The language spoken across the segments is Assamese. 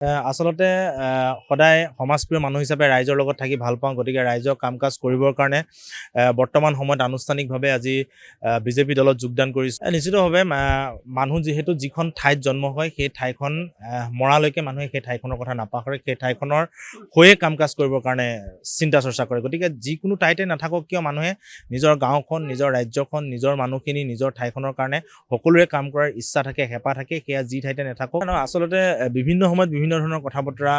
আচলতে সদায় সমাজপ্ৰিয় মানুহ হিচাপে ৰাইজৰ লগত থাকি ভাল পাওঁ। গতিকে ৰাইজৰ কাম কাজ কৰিবৰ কাৰণে বৰ্তমান সময়ত আনুষ্ঠানিকভাৱে আজি বিজেপি দলত যোগদান কৰিছোঁ। নিশ্চিতভাৱে মানুহ যিহেতু যিখন ঠাইত জন্ম হয় সেই ঠাইখন মৰালৈকে মানুহে সেই ঠাইখনৰ কথা নাপাহৰে, সেই ঠাইখনৰ হৈয়ে কাম কাজ কৰিবৰ কাৰণে চিন্তা চৰ্চা কৰে। গতিকে যিকোনো ঠাইতে নাথাকক কিয় মানুহে নিজৰ গাঁওখন, নিজৰ ৰাজ্যখন, নিজৰ মানুহখিনি, নিজৰ ঠাইখনৰ কাৰণে সকলোৰে কাম কৰাৰ ইচ্ছা থাকে, হেঁপাহ থাকে, সেয়া যি ঠাইতে নাথাকক। আচলতে বিভিন্ন সময়ত বিভিন্ন ধৰণৰ কথা বতৰা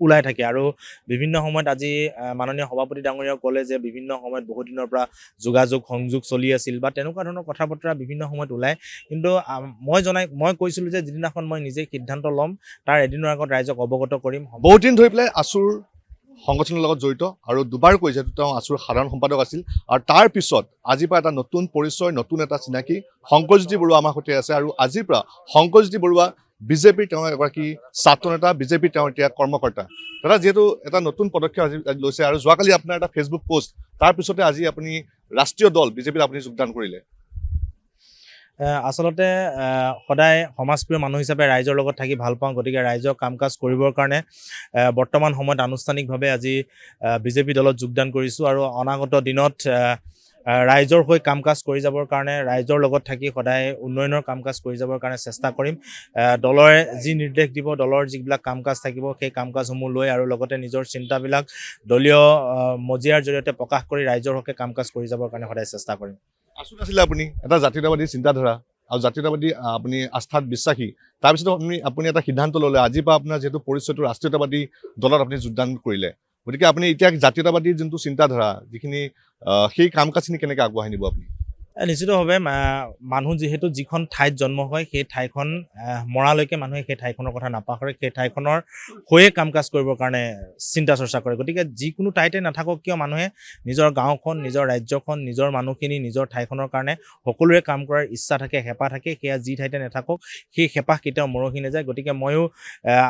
ওলাই থাকে আৰু বিভিন্ন সময়ত আজি মাননীয় সভাপতি ডাঙৰীয়াও ক'লে যে বিভিন্ন সময়ত বহু দিনৰ পৰা যোগাযোগ সংযোগ চলি আছিল বা তেনেকুৱা ধৰণৰ কথা বতৰা বিভিন্ন সময়ত ওলায়। কিন্তু মই কৈছিলোঁ যে যিদিনাখন মই নিজে সিদ্ধান্ত ল'ম তাৰ এদিনৰ আগত ৰাইজক অৱগত কৰিম। বহুত দিন ধৰি পেলাই আছুৰ সংগঠনৰ লগত জড়িত আৰু দুবাৰ কৈছে তেওঁ আছুৰ সাধাৰণ সম্পাদক আছিল আৰু তাৰ পিছত আজিৰ পৰা এটা নতুন পৰিচয়, নতুন এটা চিনাকি শংকৰজ্যোতি বৰুৱা আমাৰ সৈতে আছে আৰু আজিৰ পৰা শংকৰজ্যোতি বৰুৱা বিজেপিৰ তেওঁ এগৰাকী ছাত্ৰ নেতা, বিজেপিৰ তেওঁ এতিয়া কৰ্মকৰ্তা। দাদা, যিহেতু এটা নতুন পদক্ষেপ আজি লৈছে আৰু যোৱাকালি আপোনাৰ এটা ফেচবুক পোষ্ট, তাৰপিছতে আজি আপুনি ৰাষ্ট্ৰীয় দল বিজেপিত আপুনি যোগদান কৰিলে। আচলতে সদায় সমাজপ্ৰিয় মানুহ হিচাপে ৰাইজৰ লগত থাকি ভাল পাওঁ। গতিকে ৰাইজৰ কাম কাজ কৰিবৰ কাৰণে বৰ্তমান সময়ত আনুষ্ঠানিকভাৱে আজি বিজেপি দলত যোগদান কৰিছোঁ আৰু অনাগত দিনত ৰাইজৰ হৈ কাম কাজ কৰি যাবৰ কাৰণে, ৰাইজৰ লগত থাকি সদায় উন্নয়নৰ কাম কাজ কৰি যাবৰ কাৰণে চেষ্টা কৰিম। দলৰে যি নিৰ্দেশ দিব, দলৰ যিবিলাক কাম কাজ থাকিব সেই কাম কাজসমূহ লৈ আৰু লগতে নিজৰ চিন্তাবিলাক দলীয় মজিয়াৰ জৰিয়তে প্ৰকাশ কৰি ৰাইজৰ হকে কাম কাজ কৰি যাবৰ কাৰণে সদায় চেষ্টা কৰিম। আছুত আছিলে আপুনি এটা জাতীয়তাবাদী চিন্তাধাৰা আৰু জাতীয়তাবাদী আপুনি আস্থাত বিশ্বাসী, তাৰপিছত আপুনি এটা সিদ্ধান্ত ল'লে আজিৰ পৰা আপোনাৰ যিহেতু পৰিচয়টো ৰাষ্ট্ৰীয়তাবাদী দলত আপুনি যোগদান কৰিলে। গতিকে আপুনি এতিয়া জাতীয়তাবাদী যোনটো চিন্তাধাৰা যিখিনি সেই কাম কাজখিনি কেনেকৈ আগবঢ়াই নিব আপুনি? নিশ্চিতভাৱে মানুহ যিহেতু যিখন ঠাইত জন্ম হয় সেই ঠাইখন মৰালৈকে মানুহে সেই ঠাইখনৰ কথা নাপাহৰে, সেই ঠাইখনৰ হৈয়ে কাম কাজ কৰিবৰ কাৰণে চিন্তা চৰ্চা কৰে। গতিকে যিকোনো ঠাইতে নাথাকক কিয় মানুহে নিজৰ গাঁওখন, নিজৰ ৰাজ্যখন, নিজৰ মানুহখিনি, নিজৰ ঠাইখনৰ কাৰণে সকলোৰে কাম কৰাৰ ইচ্ছা থাকে, হেঁপাহ থাকে, সেয়া যি ঠাইতে নাথাকক সেই হেঁপাহ কেতিয়াও মৰহি নাযায়। গতিকে ময়ো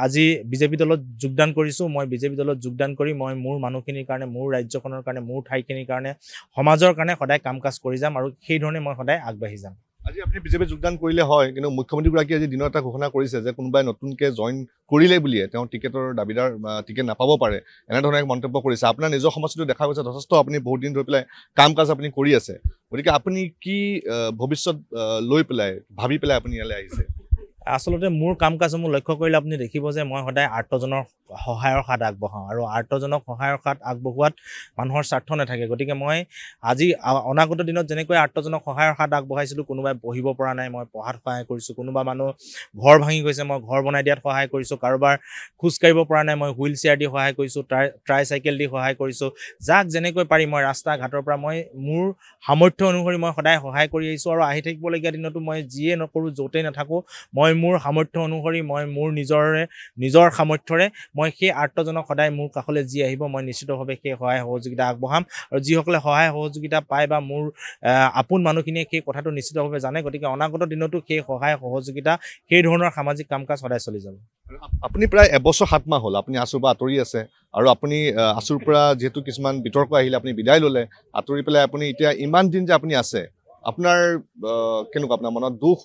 আজি বিজেপি দলত যোগদান কৰিছোঁ। মই বিজেপি দলত যোগদান কৰি মই মোৰ মানুহখিনিৰ কাৰণে, মোৰ ৰাজ্যখনৰ কাৰণে, মোৰ ঠাইখিনিৰ কাৰণে, সমাজৰ কাৰণে সদায় কাম কাজ কৰি যাম আৰু সেই ধৰণে মই সদায় আগবাঢ়ি যাম। আজি আপুনি বিজেপিত যোগদান কৰিলে হয়, কিন্তু মুখ্যমন্ত্ৰীগৰাকীয়ে আজি দিনৰ এটা ঘোষণা কৰিছে যে কোনোবাই নতুনকৈ জইন কৰিলে বুলিয়ে তেওঁ টিকেটৰ দাবীদাৰ টিকেট নাপাব পাৰে, এনেধৰণে এক মন্তব্য কৰিছে। আপোনাৰ নিজৰ সমষ্টিটো দেখা গৈছে যথেষ্ট আপুনি বহুত দিন ধৰি পেলাই কাম কাজ আপুনি কৰি আছে। গতিকে আপুনি কি ভৱিষ্যত লৈ পেলাই ভাবি পেলাই আপুনি ইয়ালৈ আহিছে? আচলতে মোৰ কাম কাজসমূহ লক্ষ্য কৰিলে আপুনি দেখিব যে মই সদায় আৰ্তজনৰ সহায়ৰ হাত আগবঢ়াওঁ আৰু আৰ্তজনক সহায়ৰ হাত আগবঢ়োৱাত মানুহৰ স্বাৰ্থ নাথাকে। গতিকে মই আজি অনাগত দিনত যেনেকৈ আৰ্তজনক সহায়ৰ হাত আগবঢ়াইছিলোঁ, কোনোবাই পঢ়িব পৰা নাই মই পঢ়াত সহায় কৰিছোঁ, কোনোবা মানুহ ঘৰ ভাঙি গৈছে মই ঘৰ বনাই দিয়াত সহায় কৰিছোঁ, কাৰোবাৰ খোজকাঢ়িব পৰা নাই মই হুইল চেয়াৰ দি সহায় কৰিছোঁ, ট্ৰাইচাইকেল দি সহায় কৰিছোঁ। যাক যেনেকৈ পাৰি মই ৰাস্তা ঘাটৰ পৰা মই মোৰ সামৰ্থ্য অনুসৰি মই সদায় সহায় কৰি আহিছোঁ আৰু আহি থাকিবলগীয়া দিনতো মই যিয়ে নকৰোঁ, য'তেই নাথাকোঁ, মই মোৰ সামৰ্থ্য অনুসৰি মই মোৰ নিজৰ সামৰ্থ্যৰে মই সেই আৰ্তজনক সদায় মোৰ কাষলৈ যি আহিব মই নিশ্চিতভাৱে সেই সহায় সহযোগিতা আগবঢ়াম আৰু যিসকলে সহায় সহযোগিতা পায় বা মোৰ আপোন মানুহখিনিয়ে সেই কথাটো নিশ্চিতভাৱে জানে। গতিকে অনাগত দিনতো সেই সহায় সহযোগিতা, সেই ধৰণৰ সামাজিক কাম কাজ সদায় চলি যাব। আপুনি প্ৰায় এবছৰ 7 মাহ হ'ল আপুনি আছুৰ পৰা আঁতৰি আছে আৰু আপুনি আছুৰ পৰা যিহেতু কিছুমান বিতৰ্ক আহিলে আপুনি বিদায় ল'লে, আঁতৰি পেলাই আপুনি এতিয়া ইমান দিন যে আপুনি আছে, আপোনাৰ কেনেকুৱা আপোনাৰ মনত দুখ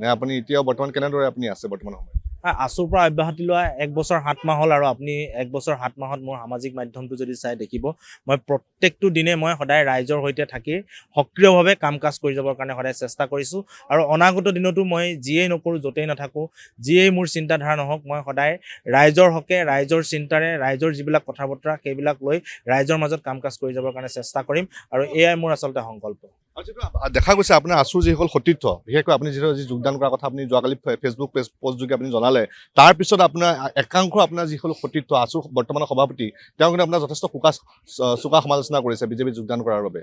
নে আপুনি এতিয়াও বৰ্তমান কেনেদৰে আপুনি আছে বৰ্তমান সময়ত? আছুৰ পৰা অব্যাহতি লোৱা 1 বছৰ 7 মাহ হ'ল আৰু আপুনি 1 বছৰ 7 মাহত মোৰ সামাজিক মাধ্যমটো যদি চাই দেখিব মই প্ৰত্যেকটো দিনে মই সদায় ৰাইজৰ সৈতে থাকি সক্ৰিয়ভাৱে কাম কাজ কৰি যাবৰ কাৰণে সদায় চেষ্টা কৰিছোঁ আৰু অনাগত দিনতো মই যিয়েই নকৰোঁ, য'তেই নাথাকোঁ, যিয়েই মোৰ চিন্তাধাৰা নহওক, মই সদায় ৰাইজৰ হকে, ৰাইজৰ চিন্তাৰে, ৰাইজৰ যিবিলাক কথা বতৰা সেইবিলাক লৈ ৰাইজৰ মাজত কাম কাজ কৰি যাবৰ কাৰণে চেষ্টা কৰিম আৰু এয়াই মোৰ আচলতে সংকল্প। দেখা গৈছে আপোনাৰ আছুৰ যিসকল সতীৰ্থ, বিশেষকৈ আপুনি যিহেতু আজি যোগদান কৰাৰ কথা আপুনি যোৱাকালি ফেচবুক পোষ্টযোগে আপুনি জনালে, তাৰপিছত আপোনাৰ একাংশ আপোনাৰ যিসকল সতীৰ্থ আছুৰ বৰ্তমানৰ সভাপতি, তেওঁ কিন্তু আপোনাৰ যথেষ্ট চোকা সমালোচনা কৰিছে বিজেপিত যোগদান কৰাৰ বাবে।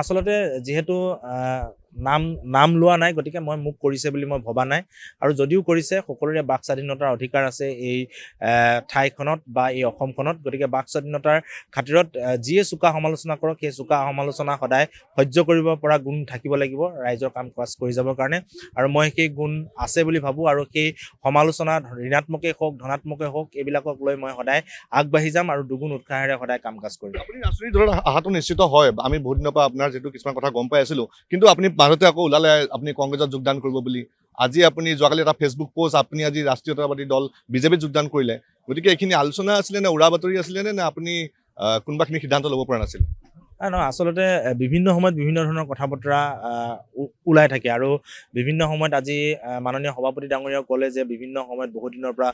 আচলতে যিহেতু নাম লোৱা নাই, গতিকে মই মোক কৰিছে বুলি মই ভবা নাই আৰু যদিও কৰিছে সকলোৰে বাক স্বাধীনতাৰ অধিকাৰ আছে এই ঠাইখনত বা এই অসমখনত। গতিকে বাক স্বাধীনতাৰ খাতিৰত যিয়ে চোকা সমালোচনা কৰক সেই চোকা সমালোচনা সদায় সহ্য কৰিব পৰা গুণ থাকিব লাগিব ৰাইজৰ কাম কাজ কৰি যাবৰ কাৰণে আৰু মই সেই গুণ আছে বুলি ভাবোঁ আৰু সেই সমালোচনা ঋণাত্মকেই হওক ধনাত্মকেই হওক এইবিলাকক লৈ মই সদায় আগবাঢ়ি যাম আৰু দুগুণ উৎসাহেৰে সদায় কাম কাজ কৰিম। আপুনি ৰাজনৈতিক দলত অহাটো নিশ্চিত হয়, আমি বহুত দিনৰ পৰা আপোনাৰ যিহেতু কিছুমান কথা গম পাই আছিলোঁ, কিন্তু আপুনি মাজতে আকৌ ওলালে আপুনি কংগ্ৰেছত যোগদান কৰিব বুলি। আজি আপুনি যোৱাকালি এটা ফেচবুক পোষ্ট আপুনি আজি ৰাষ্ট্ৰীয়তাবাদী দল বিজেপিত যোগদান কৰিলে গতিকে এইখিনি আলোচনা আছিলে নে উৰা বাতৰি আছিলে নে আপুনি কোনোবাখিনি সিদ্ধান্ত ল'ব পৰা নাছিল নহয় আচলতে বিভিন্ন সময়ত বিভিন্ন ধৰণৰ কথা বতৰা ওলাই থাকে আৰু বিভিন্ন সময়ত আজি মাননীয় সভাপতি ডাঙৰীয়াও ক'লে যে বিভিন্ন সময়ত বহুত দিনৰ পৰা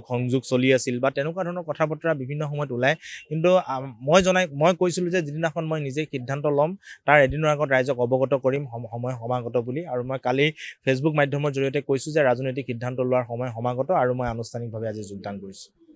সংযোগ চলি আছিল বা তেনেকুৱা ধৰণৰ কথা বতৰা বিভিন্ন সময়ত ওলায় কিন্তু মই কৈছিলোঁ যে যিদিনাখন মই নিজে সিদ্ধান্ত ল'ম তাৰ এদিনৰ আগত ৰাইজক অৱগত কৰিম সময় সমাগত বুলি আৰু মই কালি ফেচবুক মাধ্যমৰ জৰিয়তে কৈছোঁ যে ৰাজনৈতিক সিদ্ধান্ত লোৱাৰ সময় সমাগত আৰু মই আনুষ্ঠানিকভাৱে আজি যোগদান কৰিছোঁ